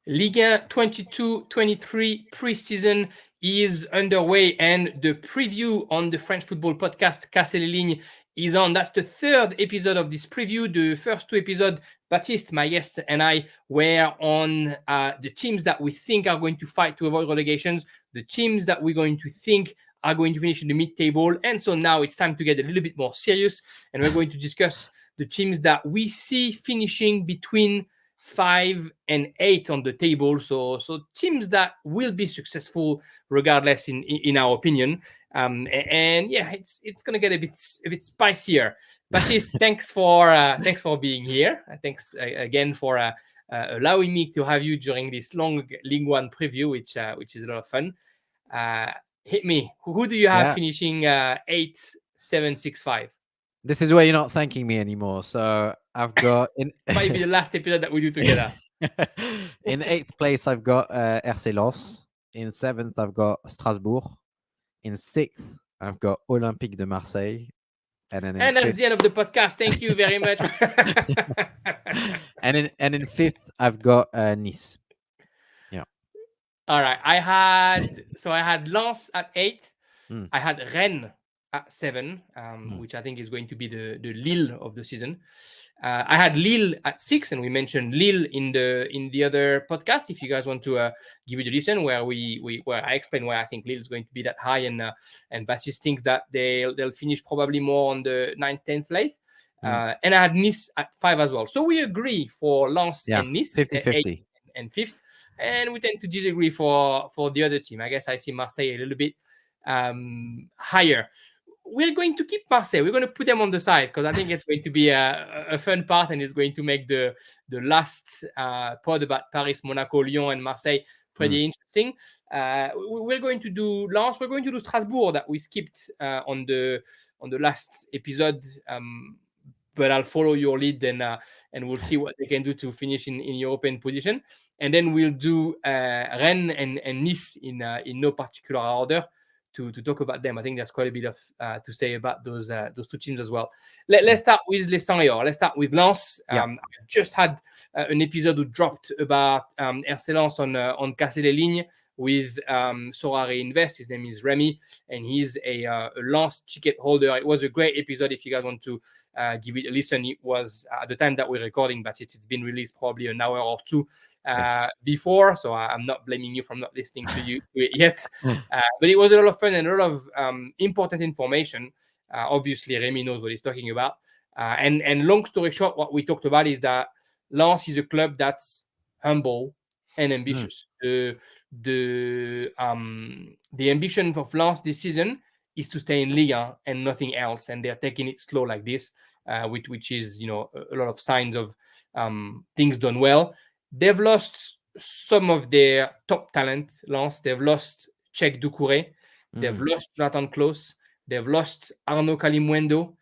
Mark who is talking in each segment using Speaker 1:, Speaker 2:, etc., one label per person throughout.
Speaker 1: Ligue 22-23 preseason is underway, and the preview on the French football podcast Casser les Lignes is on. That's the third episode of this preview. The first two episodes, Baptiste, my guest, and I were on the teams that we think are going to fight to avoid relegations, the teams that we're going to think are going to finish in the mid-table. And so now it's time to get a little bit more serious, and we're going to discuss the teams that we see finishing between 5 and 8 on the table. So teams that will be successful regardless, in our opinion. And yeah, it's gonna get a bit spicier. Baptiste, thanks for being here. Thanks again for allowing me to have you during this long Ligue 1 preview, which is a lot of fun. Hit me. Who do you have finishing 8, 7, 6, 5?
Speaker 2: This is where you're not thanking me anymore. So I've got
Speaker 1: might be the last episode that we do together.
Speaker 2: In 8th place, I've got RC Lens. In 7th, I've got Strasbourg. In 6th, I've got Olympique de Marseille.
Speaker 1: And that's the end of the podcast. Thank you very much.
Speaker 2: and in 5th, I've got Nice. Yeah.
Speaker 1: All right. I had Lens at 8th. I had Rennes at 7, which I think is going to be the Lille of the season. I had Lille at 6, and we mentioned Lille in the other podcast. If you guys want to give it a listen, where I explain why I think Lille is going to be that high, and Baptiste thinks that they'll finish probably more on the 9th, 10th place. And I had Nice at 5 as well. So we agree for Lens and Nice
Speaker 2: 50-50
Speaker 1: and 5th, and we tend to disagree for the other team. I guess I see Marseille a little bit higher. We're going to keep Marseille. We're going to put them on the side because I think it's going to be a fun part, and it's going to make the last pod about Paris, Monaco, Lyon, and Marseille pretty interesting. We're going to do Lens. We're going to do Strasbourg that we skipped on the last episode. But I'll follow your lead, and we'll see what they can do to finish in European position. And then we'll do Rennes and Nice in no particular order. To talk about them. I think there's quite a bit of to say about those two teams as well. Let's start with Les Seniors. Let's start with Lens. I just had an episode who dropped about RC Lens on Casser les Lignes with Sorare Invest. His name is Remy, and he's a Lens ticket holder. It was a great episode. If you guys want to give it a listen, it was at the time that we're recording, but it's been released probably an hour or two before, so I'm not blaming you for not listening to it yet. But it was a lot of fun and a lot of important information. Obviously, Remy knows what he's talking about. And long story short, what we talked about is that Lens is a club that's humble and ambitious. The ambition of Lens this season is to stay in Ligue 1 and nothing else, and they're taking it slow like this, which is a lot of signs of things done well. They've lost some of their top talent, Lens. They've lost Cheikh Doucouré. They've lost Jonathan Klaus. They've lost Arnaud Kalimuendo.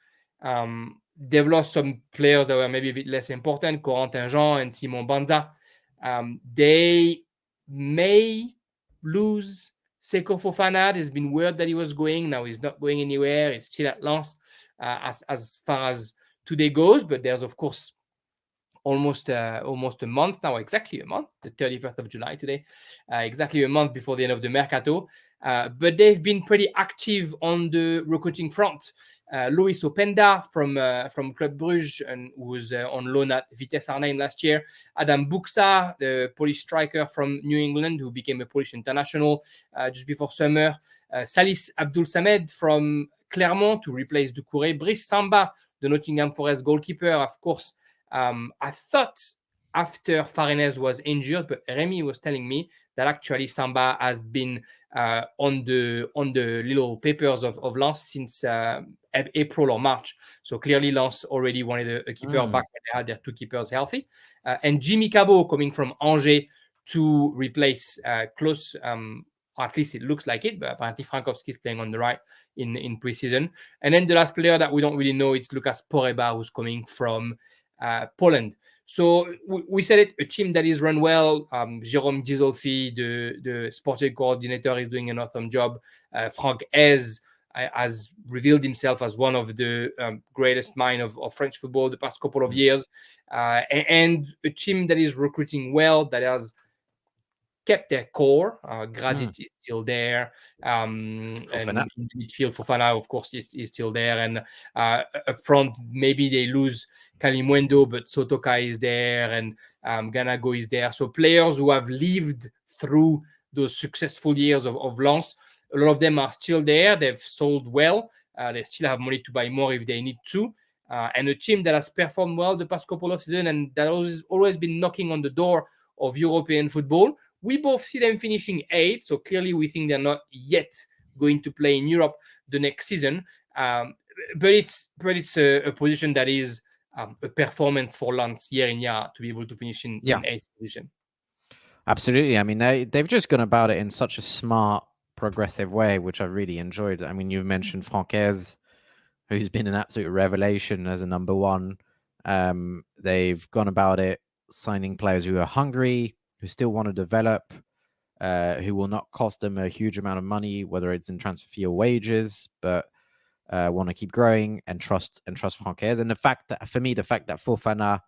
Speaker 1: They've lost some players that were maybe a bit less important, Corentin Jean and Simon Banza. They may lose Seko Fofana. There's been word that he was going. Now he's not going anywhere. He's still at Lens as far as today goes. But there's, of course, almost a month now, exactly a month, the 31st of July today, exactly a month before the end of the Mercato. But they've been pretty active on the recruiting front. Luis Openda from Club Brugge, and who was on loan at Vitesse Arnhem last year. Adam Buxa, the Polish striker from New England, who became a Polish international just before summer. Salis Abdul Samed from Clermont to replace Doucouré. Brice Samba, the Nottingham Forest goalkeeper, of course. I thought after Farenez was injured, but Remy was telling me that actually Samba has been on the little papers of Lens since April or March. So clearly Lens already wanted a keeper back when they had their two keepers healthy. And Jimmy Cabot coming from Angers to replace Klaus. At least it looks like it, but apparently Frankowski is playing on the right in preseason. And then the last player that we don't really know, it's Lucas Poreba, who's coming from Poland. So we said it, a team that is run well. Jérôme Gisolfi, the sporting coordinator, is doing an awesome job. Franck Hez has revealed himself as one of the greatest minds of French football the past couple of years. And a team that is recruiting well, that has kept their core. Gradzic is still there,
Speaker 2: Fofana.
Speaker 1: and in midfield, Fofana, of course, is still there. And up front, maybe they lose Kalimundo, but Sotoka is there, and Ganago is there. So players who have lived through those successful years of Lens, a lot of them are still there. They've sold well. They still have money to buy more if they need to. And a team that has performed well the past couple of seasons and that has always been knocking on the door of European football. We both see them finishing 8th, so clearly we think they're not yet going to play in Europe the next season. But it's a position that is a performance for Lens year in year out to be able to finish in 8th position.
Speaker 2: Absolutely. I mean, they've just gone about it in such a smart, progressive way, which I really enjoyed. I mean, you've mentioned Francaise, who's been an absolute revelation as a number one. They've gone about it signing players who are hungry, who still want to develop, who will not cost them a huge amount of money, whether it's in transfer fee or wages, but want to keep growing and trust Francaise. And the fact that Fofana,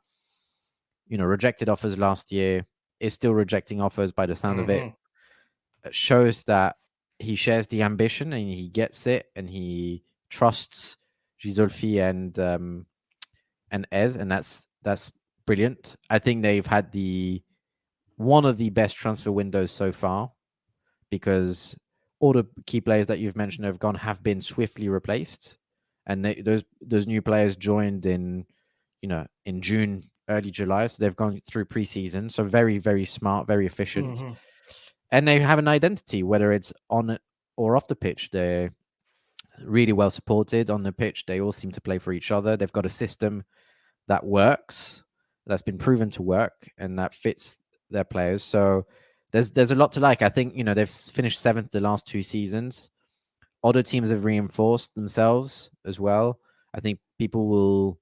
Speaker 2: rejected offers last year, is still rejecting offers by the sound of it, shows that he shares the ambition and he gets it and he trusts Gisolfi and Ez, and that's brilliant. I think they've had one of the best transfer windows so far, because all the key players that you've mentioned have been swiftly replaced, and those new players joined in June, early July, so they've gone through preseason. So very, very smart, very efficient, and they have an identity, whether it's on or off the pitch. They're really well supported. On the pitch, they all seem to play for each other. They've got a system that works, that's been proven to work, and that fits their players. So there's a lot to like. I think they've finished 7th the last 2 seasons. Other teams have reinforced themselves as well. I think people will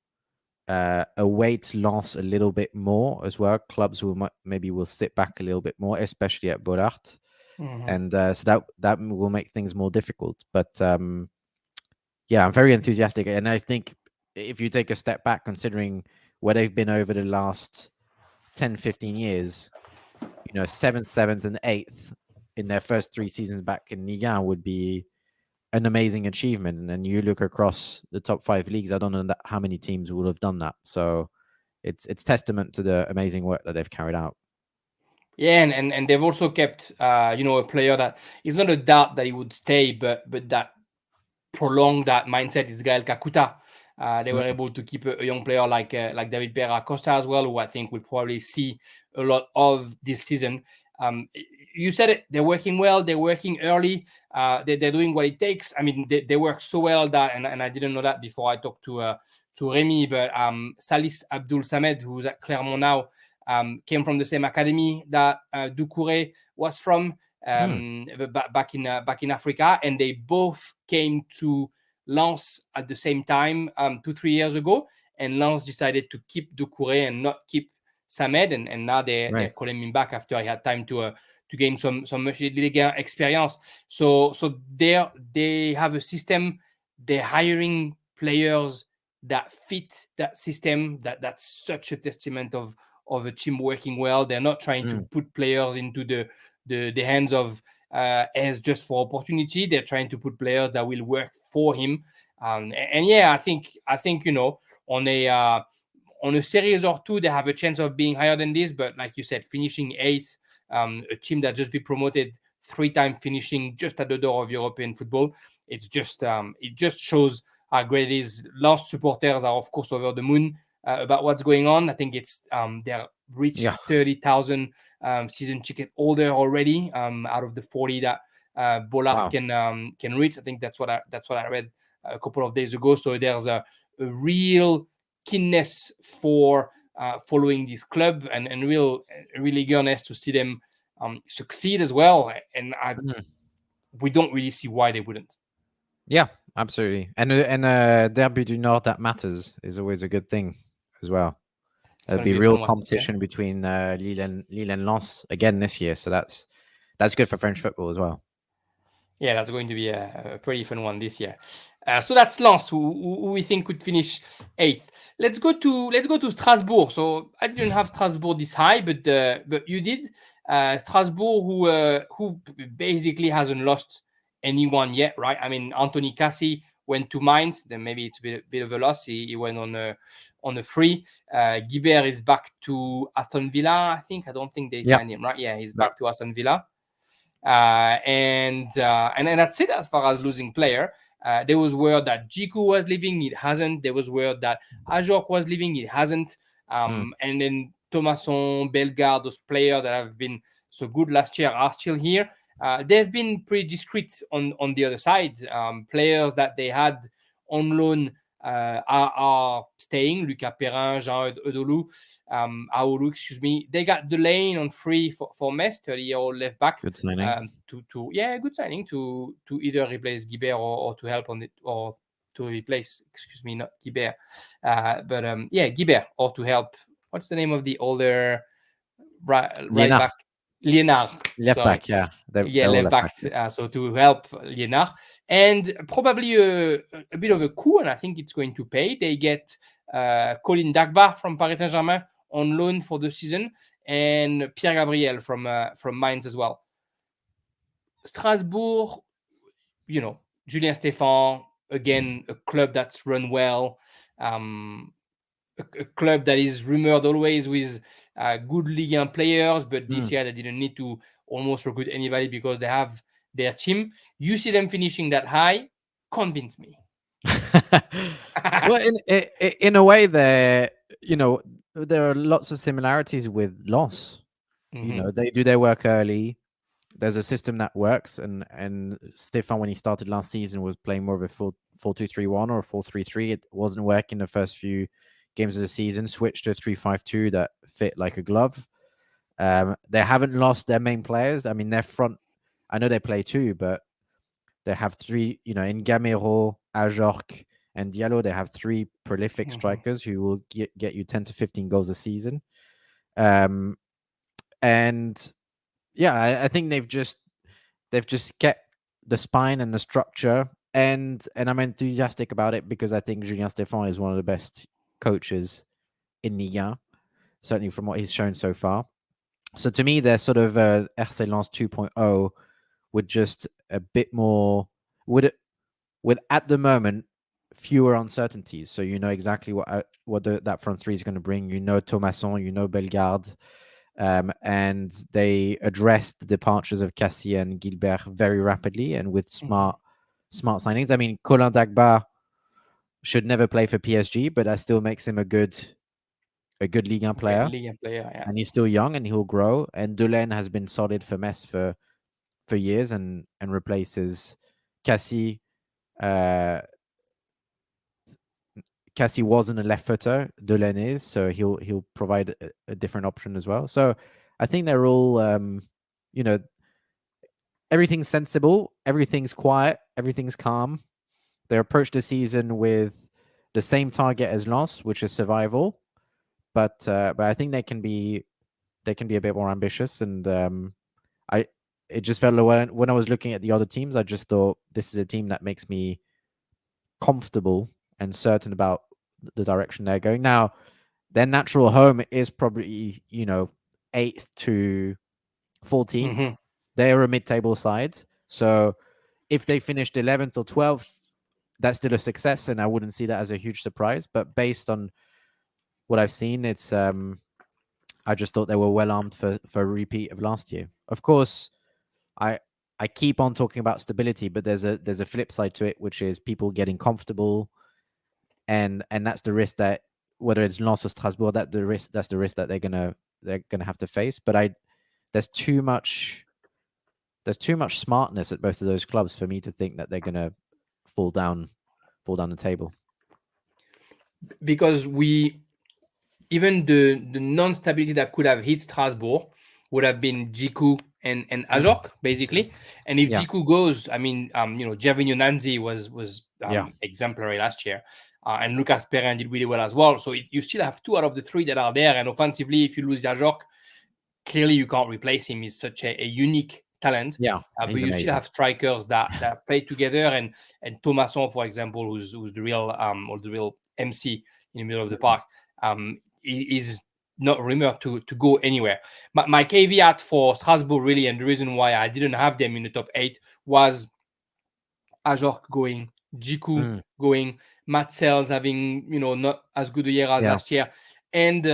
Speaker 2: await Lens a little bit more as well. Clubs will sit back a little bit more, especially at Bollard, and so that will make things more difficult. But yeah, I'm very enthusiastic, and I think if you take a step back, considering where they've been over the last 10, 15 years, 7th, and 8th in their first 3 seasons back in Ligue 1 would be an amazing achievement. And you look across the top 5 leagues, I don't know how many teams will have done that. So it's testament to the amazing work that they've carried out.
Speaker 1: Yeah, and they've also kept a player that is not a doubt that he would stay, but that prolonged that mindset is Gael Kakuta. They were able to keep a young player like David Pereira Costa as well, who I think will probably see a lot of this season. You said it, they're working well, they're working early, they're doing what it takes. I mean, they work so well that, and I didn't know that before I talked to Remy, but Salis Abdul Samed, who's at Clermont now, came from the same academy that Doucouré was from back in Africa, and they both came to Lens at the same time 2-3 years ago, and Lens decided to keep Doucouré and not keep Samed, and now they're calling him back after he had time to gain some Ligue 1 experience. So they have a system. They're hiring players that fit that system. That's such a testament of a team working well. They're not trying to put players into the hands of as just for opportunity. They're trying to put players that will work for him. And yeah, I think on a series or 2, they have a chance of being higher than this. But like you said, finishing 8th, a team that just be promoted 3 times, finishing just at the door of European football, it just shows how great it is. Lens supporters are of course over the moon about what's going on. I think it's they're reached 30,000 season ticket holder already out of the 40 that Bollard can reach. I think that's what I read a couple of days ago. So there's a real keenness for following this club and really eagerness to see them succeed as well. And we don't really see why they wouldn't.
Speaker 2: Yeah, absolutely. And Derby du Nord that matters is always a good thing as well. There'll be real competition between Lille and Lens again this year, so that's good for French football as well.
Speaker 1: Yeah, that's going to be a pretty fun one this year. So that's Lens, who we think could finish 8th. Let's go to Strasbourg. So I didn't have Strasbourg this high, but you did. Strasbourg, who basically hasn't lost anyone yet, right? I mean, Anthony Cassie went to Mainz, then maybe it's a bit of a loss. He went on a free. Guibert is back to Aston Villa, I think. I don't think they signed him, right? Yeah, he's back to Aston Villa. And then that's it as far as losing player. There was word that Jiku was leaving, it hasn't. There was word that Ajorc was leaving, it hasn't. And then Thomasson, Bellegarde, those players that have been so good last year are still here. They've been pretty discreet on the other side. Players that they had on loan are staying. Lucas Perrin, Jean Eudolou, Aoulou, excuse me. They got Delane on free for Metz, 30-year-old left back.
Speaker 2: Good signing.
Speaker 1: Good signing to either replace Guibert or to help on it, or to replace, excuse me, not Guibert, Guibert, or to help. What's the name of the older right back? Lienard.
Speaker 2: Left back, yeah.
Speaker 1: Left back. So to help Lienard, and probably a bit of a coup, and I think it's going to pay. They get Colin Dagba from Paris Saint-Germain on loan for the season, and Pierre Gabriel from Mainz as well. Strasbourg, Julien Stéphan, again, a club that's run well, a club that is rumored always with good Ligue 1 players, but this year they didn't need to almost recruit anybody because they have their team. You see them finishing that high, convince me.
Speaker 2: Well, in a way, there are lots of similarities with Lens. They do their work early. There's a system that works, and Stefan, when he started last season, was playing more of a 4-2-3-1 or a 4-3-3. It wasn't working the first few games of the season. Switched to a 3-5-2 that fit like a glove. They haven't lost their main players. I mean, their front, I know they play two, but they have three, in Gamero, Ajorc, and Diallo, they have three prolific strikers who will get you 10 to 15 goals a season. And yeah, I think they've just kept the spine and the structure, and I'm enthusiastic about it because I think Julien Stéphan is one of the best coaches in Ligue 1, certainly from what he's shown so far. So to me, they're sort of RC Lens 2.0 with just a bit more, with at the moment fewer uncertainties. So exactly what that front three is going to bring. Thomasson, Bellegarde. And they addressed the departures of Cassie and Gilbert very rapidly and with smart signings. I mean, Colin Dagba should never play for PSG, but that still makes him a good Ligue 1 player.
Speaker 1: Yeah.
Speaker 2: And he's still young and he'll grow. And Delane has been solid for Metz for years and replaces Cassie. Cassie wasn't a left footer, Delane is, so he'll provide a different option as well. So I think they're all, everything's sensible, everything's quiet, everything's calm. They approach the season with the same target as Lens, which is survival, but I think they can be a bit more ambitious. And it just felt like when I was looking at the other teams, I just thought this is a team that makes me comfortable and certain about the direction they're going. Now, their natural home is probably 8th to 14th. They're a mid-table side, so if they finished 11th or 12th, that's still a success, and I wouldn't see that as a huge surprise. But based on what I've seen, it's I just thought they were well armed for a repeat of last year. Of course, I keep on talking about stability, but there's a flip side to it, which is people getting comfortable, and that's the risk that, whether it's Lens or Strasbourg, that's the risk that they're gonna have to face. But there's too much smartness at both of those clubs for me to think that they're gonna fall down the table.
Speaker 1: Because even the non-stability that could have hit Strasbourg would have been Jiku and Ajorc, basically. And if Jiku goes, I mean, Gervinho Nanzi was exemplary last year. And Lucas Perrin did really well as well. So you still have 2 out of the 3 that are there. And offensively, if you lose Ajorc, clearly you can't replace him. He's such a unique talent.
Speaker 2: Yeah,
Speaker 1: But
Speaker 2: he's
Speaker 1: you still
Speaker 2: amazing.
Speaker 1: have strikers that play together, and Thomasson, for example, who's the real MC in the middle of the park, is not rumored to go anywhere. My caveat for Strasbourg, really, and the reason why I didn't have them in the top 8 was Ajorc going, Jiku
Speaker 2: Mm,
Speaker 1: going, Matt Sells having not as good a year as
Speaker 2: yeah,
Speaker 1: last year, and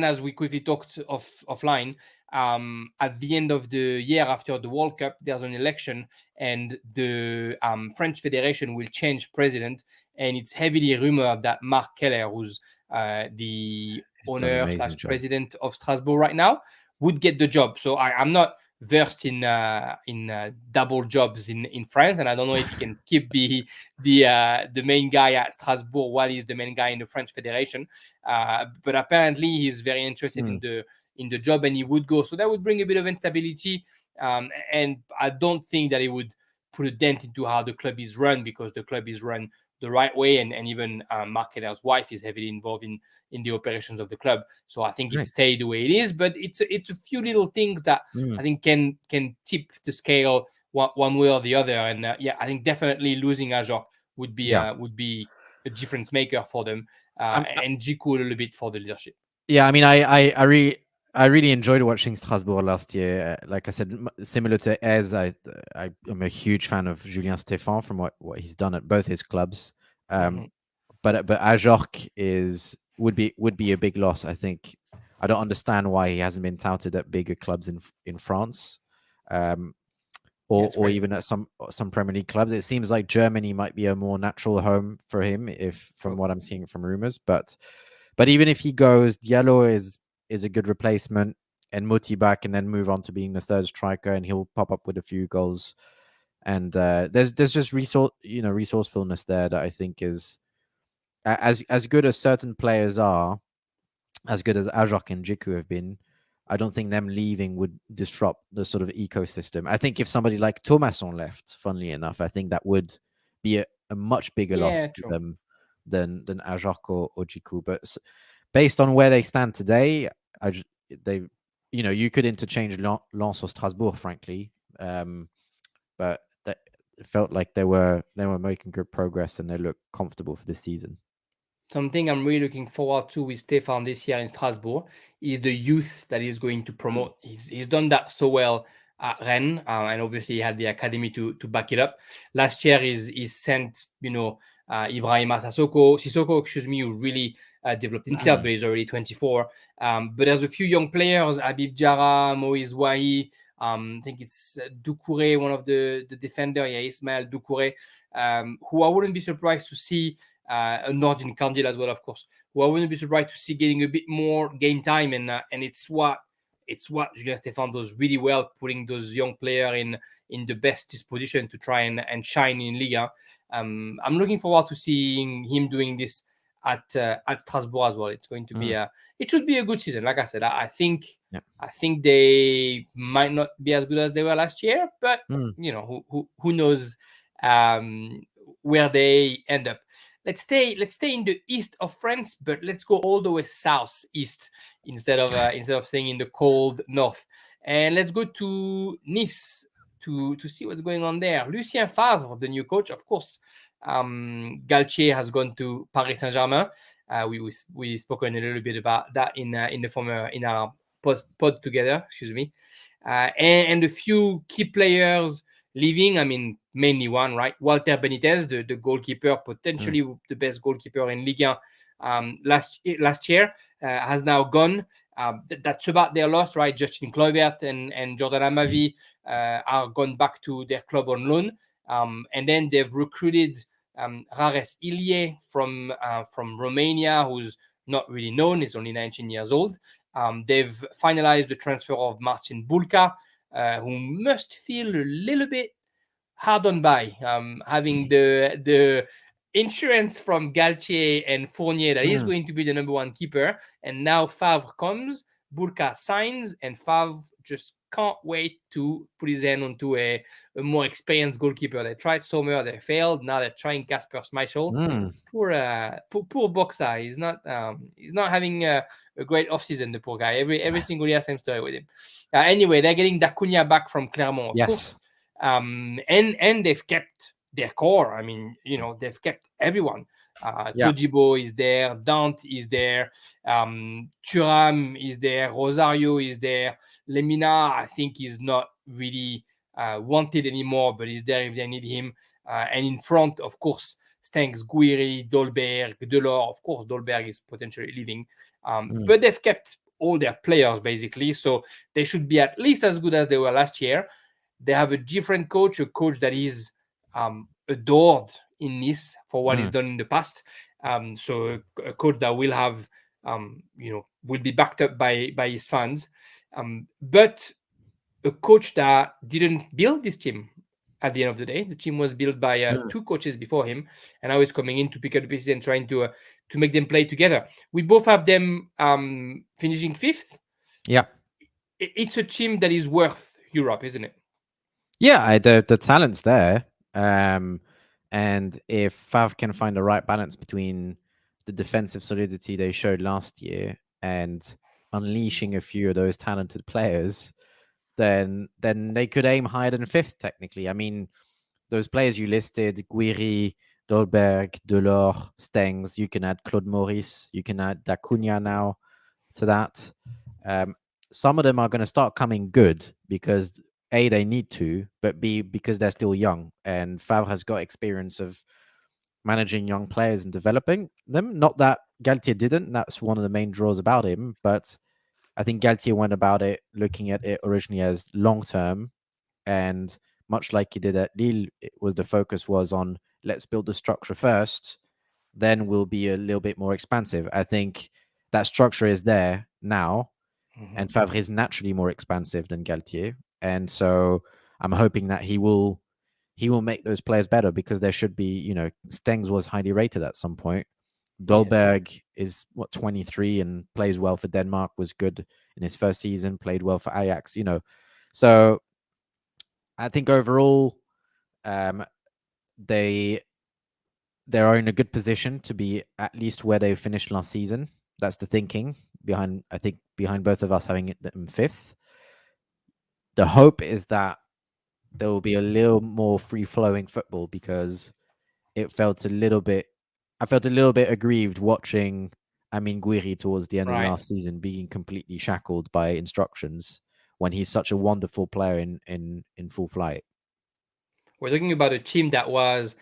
Speaker 1: as we quickly talked offline, at the end of the year after the World Cup, there's an election, and the French Federation will change president, and it's heavily rumored that Marc Keller, who's the
Speaker 2: he's done an
Speaker 1: owner
Speaker 2: amazing
Speaker 1: slash
Speaker 2: job.
Speaker 1: president of Strasbourg right now, would get the job. So I'm not versed in double jobs in France, and I don't know if he can keep the main guy at Strasbourg while he's the main guy in the French Federation. But apparently, he's very interested
Speaker 2: Mm,
Speaker 1: in the job, and he would go. So that would bring a bit of instability, and I don't think that it would put a dent into how the club is run, because the club is run the right way, and even Mark Keller's wife is heavily involved in the operations of the club. So I think it
Speaker 2: nice.
Speaker 1: stayed the way it is, but it's a few little things that
Speaker 2: Mm,
Speaker 1: I think can tip the scale one way or the other. And yeah, I think definitely losing Ajor would
Speaker 2: yeah.
Speaker 1: be a difference maker for them,
Speaker 2: I'm,
Speaker 1: and Jiku a little bit for the leadership.
Speaker 2: Yeah, I mean, I really enjoyed watching Strasbourg last year. Like I said, similar to Ez, I am a huge fan of Julien Stéphan from what he's done at both his clubs.
Speaker 1: Mhm.
Speaker 2: Um, but Ajorc would be a big loss. I think I don't understand why he hasn't been touted at bigger clubs in France, um,
Speaker 1: Yeah,
Speaker 2: or
Speaker 1: it's
Speaker 2: or
Speaker 1: great.
Speaker 2: even at some Premier League clubs. It seems like Germany might be a more natural home for him, if from
Speaker 1: True.
Speaker 2: what I'm seeing from rumors. But even if he goes, Diallo is a good replacement, and Muti back, and then move on to being the third striker, and he'll pop up with a few goals. And there's just resourcefulness there that I think is as good as certain players are, as good as Ajok and Jiku have been. I don't think them leaving would disrupt the sort of ecosystem. I think if somebody like Thomasson left, funnily enough, I think that would be a much bigger loss
Speaker 1: Yeah,
Speaker 2: to
Speaker 1: true.
Speaker 2: them than Ajok or Jiku. But based on where they stand today, I just, they, you could interchange Lens or Strasbourg, frankly, but that it felt like they were making good progress and they look comfortable for this season.
Speaker 1: Something I'm really looking forward to with Stefan this year in Strasbourg is the youth that he's going to
Speaker 2: Mm,
Speaker 1: promote. He's done that so well at Rennes, and obviously he had the academy to back it up. Last year, he's sent Ibrahima Sissoko, excuse me, who really developed himself,
Speaker 2: mm,
Speaker 1: but he's already 24. But there's a few young players, Habib Diarra, Moïse Wahi. I think it's Doucouré, one of the defender, yeah, Ismaël Doucouré, who I wouldn't be surprised to see Nordin Kandil as well, of course. Who I wouldn't be surprised to see getting a bit more game time, and it's what Julien Stéphan does really well, putting those young players in the best disposition to try and shine in Liga. I'm looking forward to seeing him doing this at Strasbourg as well. It's going to be
Speaker 2: mm,
Speaker 1: it should be a good season. Like I said, I think
Speaker 2: yeah.
Speaker 1: they might not be as good as they were last year, but
Speaker 2: Mm,
Speaker 1: who knows um, where they end up. Let's stay in the east of France, but let's go all the way southeast instead of staying in the cold north. And let's go to Nice to see what's going on there. Lucien Favre, the new coach, of course. Galtier has gone to Paris Saint-Germain. We spoken a little bit about that in our pod together. Excuse me. And a few key players leaving. I mean, mainly one, right? Walter Benitez, the goalkeeper,
Speaker 2: mm,
Speaker 1: potentially the best goalkeeper in Ligue 1 last year, has now gone. That's about their loss, right? Justin Kluivert and Jordan Amavi are gone back to their club on loan. And then they've recruited Rares Ilie from Romania, who's not really known. He's only 19 years old. They've finalized the transfer of Marcin Bulka, who must feel a little bit hard on by, having the insurance from Galtier and Fournier that he's
Speaker 2: mm,
Speaker 1: going to be the number one keeper, and now Favre comes, Bulka signs, and Favre just can't wait to put his hand onto a more experienced goalkeeper. They tried Sommer, they failed. Now they're trying Kasper Schmeichel. Poor Boxa. He's not having a great offseason, the poor guy. Every single year, same story with him. Anyway, they're getting Dacunia back from Clermont, of course. And they've kept their core. I mean, they've kept everyone. Tojibo is there, Dante is there, Thuram is there, Rosario is there. Lemina, I think, is not really wanted anymore, but he's there if they need him. And in front, of course, Stengs, Guiri, Dolberg, Delors. Of course, Dolberg is potentially leaving. But they've kept all their players, basically, so they should be at least as good as they were last year. They have a different coach, a coach that is adored in Nice for what he's done in the past. So a coach that will have, will be backed up by his fans. But a coach that didn't build this team at the end of the day. The team was built by two coaches before him, and now he's coming in to pick up the pieces and trying to make them play together. We both have them finishing 5th.
Speaker 2: Yeah.
Speaker 1: It's a team that is worth Europe, isn't it?
Speaker 2: Yeah, the talent's there. And if Favre can find the right balance between the defensive solidity they showed last year and unleashing a few of those talented players, then they could aim higher than 5th, technically. I mean, those players you listed, Guiri, Dolberg, Delors, Stengs, you can add Claude Maurice, you can add Dacunia now to that. Some of them are going to start coming good because A, they need to, but B, because they're still young. And Favre has got experience of managing young players and developing them. Not that Galtier didn't. That's one of the main draws about him. But I think Galtier went about it looking at it originally as long-term. And much like he did at Lille, the focus was on let's build the structure first, then we'll be a little bit more expansive. I think that structure is there now. And Favre is naturally more expansive than Galtier. And so I'm hoping that he will make those players better because there should be, Stengs was highly rated at some point. Dolberg is 23 and plays well for Denmark, was good in his first season, played well for Ajax, So I think overall they're in a good position to be at least where they finished last season. That's the thinking behind both of us having it in 5th. The hope is that there will be a little more free-flowing football because I felt a little bit aggrieved watching Guiri towards the end of last season being completely shackled by instructions when he's such a wonderful player in full flight.
Speaker 1: We're talking about a team that was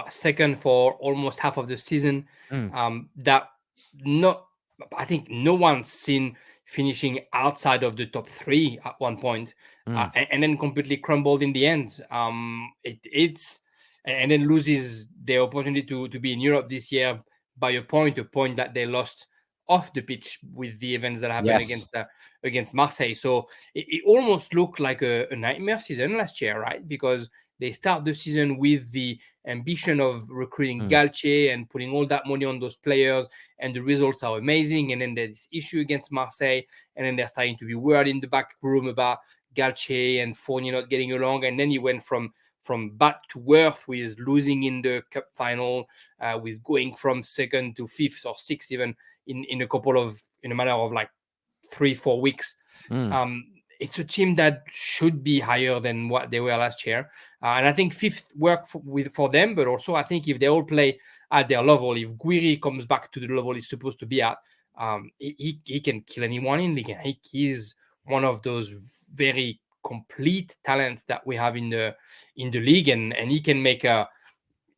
Speaker 1: second for almost half of the season. I think no one's seen finishing outside of the top 3 at one point, and then completely crumbled in the end. And then loses the opportunity to be in Europe this year by a point that they lost off the pitch with the events that happened against Marseille. So it almost looked like a nightmare season last year, right? Because they start the season with the ambition of recruiting Galtier and putting all that money on those players, and the results are amazing. And then there's this issue against Marseille, and then they're starting to be worried in the back room about Galtier and Fournier not getting along. And then he went from bad to worse with losing in the cup final, with going from 2nd to 5th or 6th even in a matter of like 3-4 weeks. It's a team that should be higher than what they were last year. And I think 5th worked for them, but also I think if they all play at their level, if Guiri comes back to the level he's supposed to be at, he can kill anyone in Ligue. He's one of those very complete talents that we have in the league, and he can make a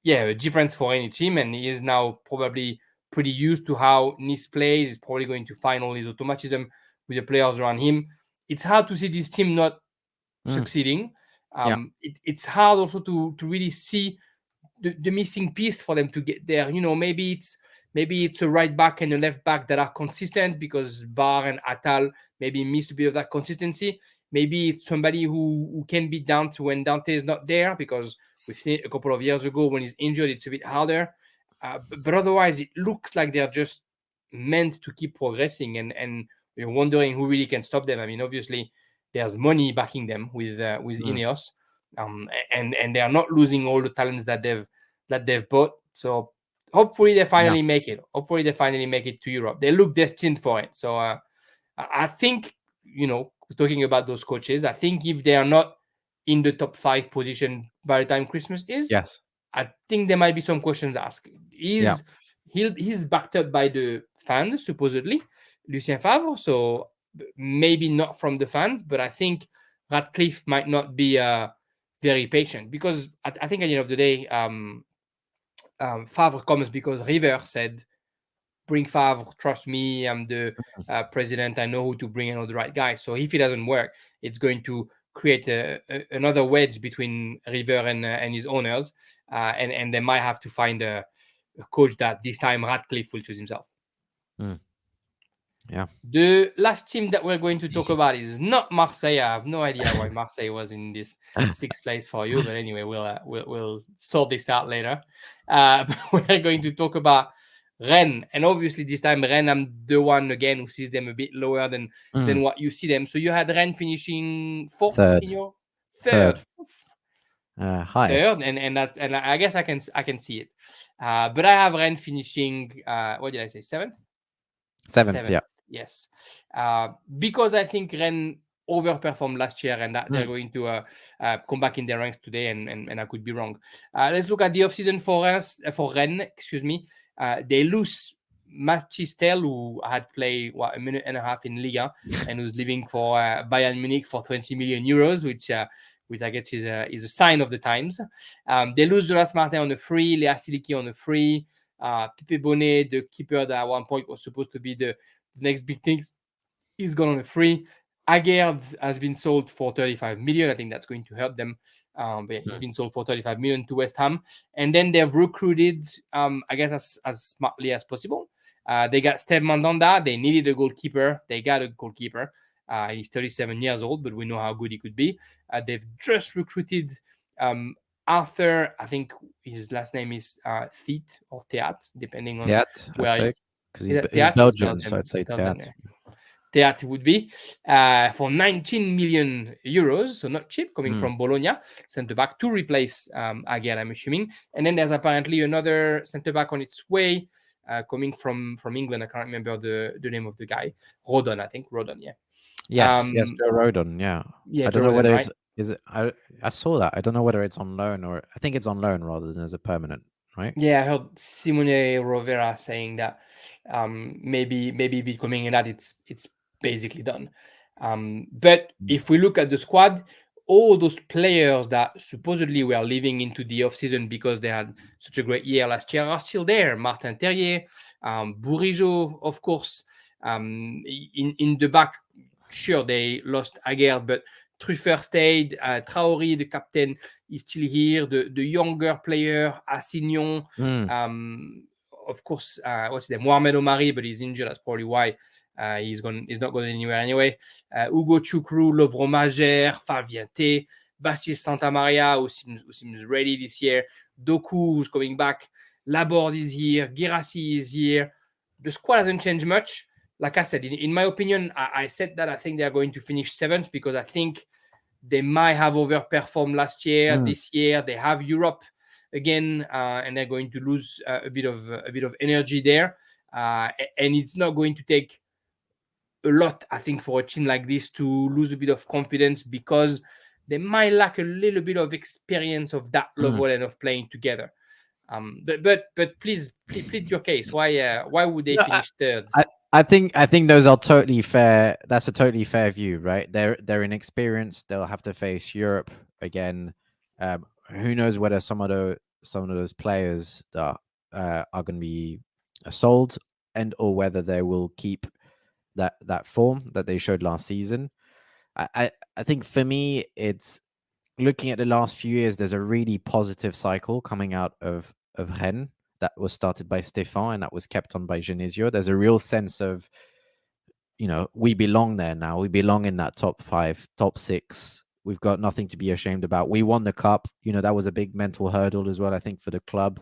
Speaker 1: difference for any team. And he is now probably pretty used to how Nice plays. He's probably going to find all his automatism with the players around him. It's hard to see this team not succeeding. It's hard also to really see the missing piece for them to get there. Maybe it's a right back and a left back that are consistent, because Bar and Atal maybe miss a bit of that consistency. Maybe it's somebody who can be Dante when Dante is not there, because we've seen it a couple of years ago when he's injured, it's a bit harder. But otherwise, it looks like they're just meant to keep progressing, and you're wondering who really can stop them. I mean, obviously, there's money backing them with Ineos, and they are not losing all the talents that they've bought. So hopefully they finally make it. Hopefully they finally make it to Europe. They look destined for it. So I think, talking about those coaches, I think if they are not in the top 5 position by the time Christmas is,
Speaker 2: Yes.
Speaker 1: I think there might be some questions asked. He's backed up by the fans, supposedly, Lucien Favre. So maybe not from the fans, but I think Radcliffe might not be very patient, because I think at the end of the day, Favre comes because River said, bring Favre, trust me, I'm the president, I know who to bring, and all the right guy. So if it doesn't work, it's going to create another wedge between River and his owners, and they might have to find a coach that this time Radcliffe will choose himself.
Speaker 2: Yeah.
Speaker 1: The last team that we're going to talk about is not Marseille. I have no idea why Marseille was in this 6th place for you, but anyway, we'll sort this out later. But we're going to talk about Rennes, and obviously this time Rennes, I'm the one again who sees them a bit lower than what you see them. So you had Rennes finishing 4th in your third.
Speaker 2: High.
Speaker 1: Third, and I guess I can see it. But I have Rennes finishing what did I say? 7th?
Speaker 2: 7th, yeah.
Speaker 1: Yes. Because I think Rennes overperformed last year, and that they're going to come back in their ranks today, and I could be wrong. Let's look at the offseason for Rennes, excuse me. They lose Mathis Tel, who had played a minute and a half in Ligue and who's leaving for Bayern Munich for 20 million euros, which I guess is a sign of the times. They lose Jonas Martin on the free, Léa Siliki on the free, Pepe Bonnet, the keeper that at one point was supposed to be the next big thing, is gone on a free. Aguerd has been sold for 35 million. I think that's going to help them. But he's been sold for 35 million to West Ham. And then they've recruited, I guess, as smartly as possible. They got Steve Mandanda. They needed a goalkeeper. They got a goalkeeper. He's 37 years old, but we know how good he could be. They've just recruited Arthur. I think his last name is Theat or Theat, depending on where.
Speaker 2: Because he's Belgian, so I'd say Theat.
Speaker 1: Theat would be for 19 million euros, so not cheap, coming from Bologna, centre back to replace Aguerd, I'm assuming. And then there's apparently another centre back on its way, coming from England. I can't remember the name of the guy. Rodon, I think. Rodon, yeah.
Speaker 2: Yes, Joe Rodon, yeah.
Speaker 1: Yeah,
Speaker 2: I don't know whether it's is it. I saw that. I don't know whether it's on loan, or I think it's on loan rather than as a permanent, right?
Speaker 1: Yeah, I heard Simone Rovera saying that maybe becoming that it's basically done. But if we look at the squad, all those players that supposedly were leaving into the offseason because they had such a great year last year are still there. Martin Terrier, Bourigeaud, of course. In the back, sure, they lost Aguerd, but Truffert stayed. Traoré, the captain, is still here. The younger player, Assignon, of course, what's his name? Mohamed Omari, but he's injured. That's probably why he's not going anywhere anyway. Hugo Chukru, Lovro Majer, Fabien T, Bastille Santamaria, who seems ready this year. Doku, who's coming back. Laborde is here. Guirassy is here. The squad hasn't changed much. Like I said, in my opinion, I said that I think they are going to finish 7th because I think they might have overperformed last year. This year they have Europe again, and they're going to lose a bit of energy there. And it's not going to take a lot, I think, for a team like this to lose a bit of confidence, because they might lack a little bit of experience of that level and of playing together. But please plead your case. Why would they finish 3rd?
Speaker 2: I think those are totally fair. That's a totally fair view, right? They're inexperienced. They'll have to face Europe again. Who knows whether some of those players that are going to be sold, and or whether they will keep that form that they showed last season. I think for me, it's looking at the last few years. There's a really positive cycle coming out of Rennes that was started by Stéphane and that was kept on by Genesio. There's a real sense of, we belong there now. We belong in that top 5, top 6. We've got nothing to be ashamed about. We won the cup. That was a big mental hurdle as well, I think, for the club.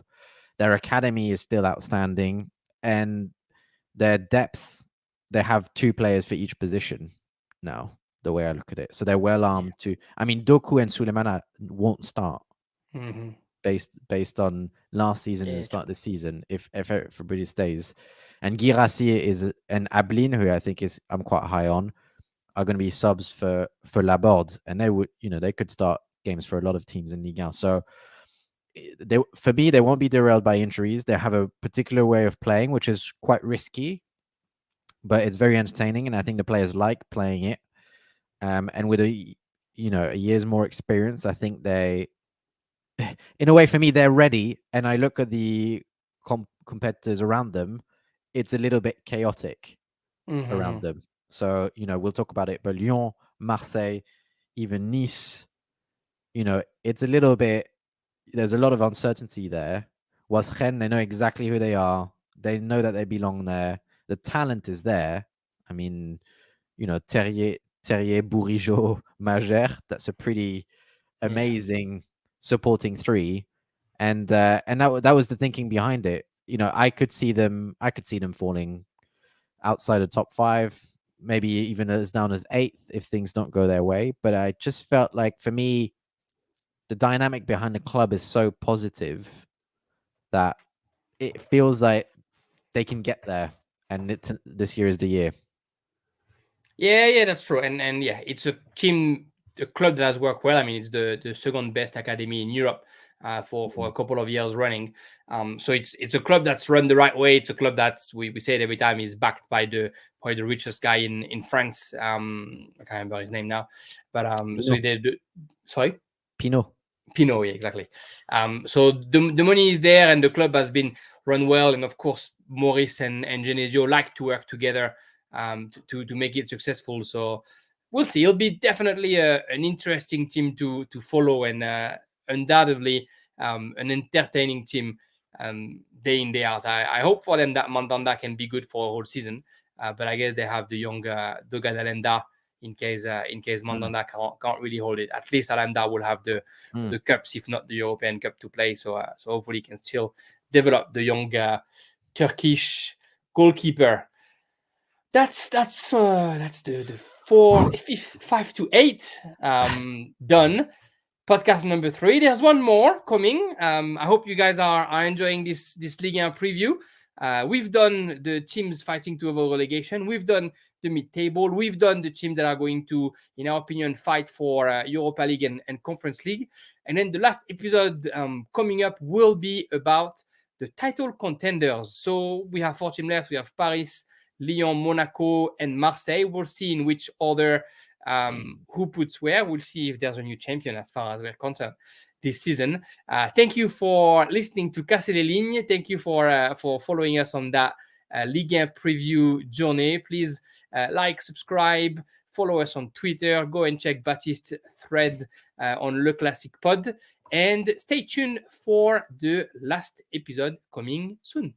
Speaker 2: Their academy is still outstanding, and their depth, they have 2 players for each position now. the way I look at it. So they're well armed to. I mean, Doku and Sulemana won't start
Speaker 1: Mm-hmm.
Speaker 2: based on last season and
Speaker 1: Yeah,
Speaker 2: the start of the season if everybody stays. And Girassi is and Ablin, who I think is I'm quite high on, are going to be subs for Laborde, and they would they could start games for a lot of teams in Ligue 1. So for me, they won't be derailed by injuries. They have a particular way of playing, which is quite risky, but it's very entertaining, and I think the players like playing it. And with a year's more experience, I think they, in a way, for me, they're ready. And I look at the competitors around them; it's a little bit chaotic
Speaker 1: Mm-hmm.
Speaker 2: around them. So we'll talk about it. But Lyon, Marseille, even Nice, it's a little bit. There's a lot of uncertainty there. Whilst Rennes, they know exactly who they are. They know that they belong there. The talent is there. I mean, Terrier, Bourigeaud, Magère. That's a pretty
Speaker 1: Yeah.
Speaker 2: amazing supporting three, and that was the thinking behind it. I could see them falling outside of top 5, maybe even as down as 8th if things don't go their way. But I just felt like, for me, the dynamic behind the club is so positive that it feels like they can get there, and this year is the year.
Speaker 1: Yeah, that's true. And yeah, it's a club that has worked well. I mean, it's the second best academy in Europe for a couple of years running. So it's a club that's run the right way. It's a club that's we say it every time is backed by probably the richest guy in France. I can't remember his name now, but so sorry.
Speaker 2: Pinot.
Speaker 1: Pinot, yeah, exactly. So the money is there, and the club has been run well. And of course, Maurice and Genesio like to work together to make it successful. So we'll see. It'll be definitely an interesting team to follow, and undoubtedly an entertaining team day in, day out. I hope for them that Mandanda can be good for a whole season, but I guess they have the young Doga Dalenda in case Mandanda can't really hold it. At least Alanda will have the cups, if not the European Cup, to play. So hopefully he can still develop the young Turkish goalkeeper. That's the 5 to 8 done. Podcast number 3. There's one more coming. I hope you guys are enjoying this Ligue 1 preview. We've done the teams fighting to avoid relegation. We've done the mid-table. We've done the teams that are going to, in our opinion, fight for Europa League and Conference League. And then the last episode coming up will be about the title contenders. So we have 4 teams left. We have Paris, Lyon, Monaco, and Marseille. We'll see in which order who puts where. We'll see if there's a new champion as far as we're concerned this season. Thank you for listening to Casser les Lignes. Thank you for following us on that Ligue 1 preview journey. Please like, subscribe, follow us on Twitter. Go and check Baptiste's thread on Le Classic Pod. And stay tuned for the last episode coming soon.